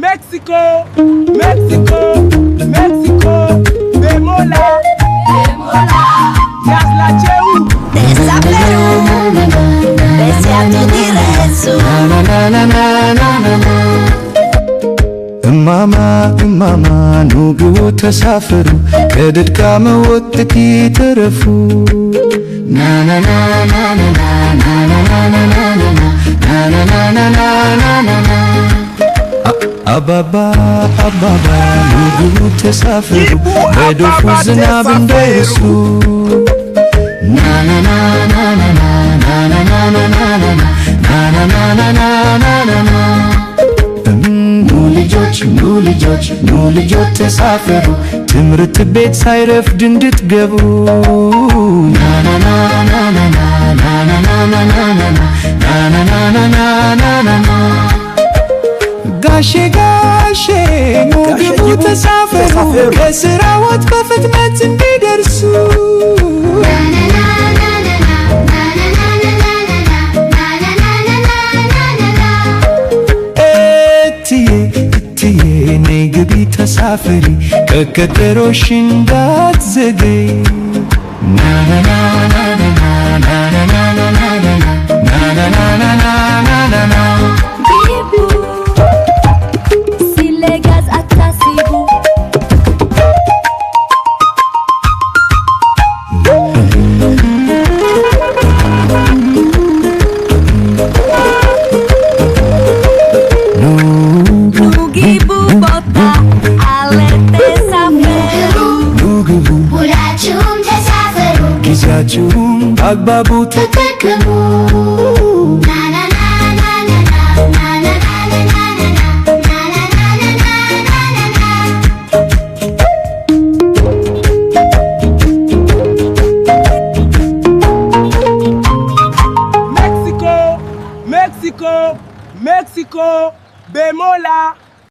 Mexico, Mexico, Mexico, bemola, bemola, Yazla Cheu, Desa Perú, desea tu direso. እማማ ኑግቡ ተሳፈሩ ከድካመ ወጥቂ ተረፉ አባባ ኑግቡ ተሳፈሩ በዶፉ ዝናብ እንዳይረሱ ኑ ልጆች ተሳፈሩ ትምህርት ቤት ሳይረፍድ እንድትገቡ ጋሼ ኑ ግቡ ተሳፈሩ ከስራዎት በፍጥነት እንዲደርሱ ነይ ግቢ ተሳፈሪ ከቀጠሮሽ እንዳትዘገይ ሲለጋዝ አታስቡ ጊዜያችሁን በአግባቡ ተጠቀሙ Mexico, Mexico, Mexico, bemola.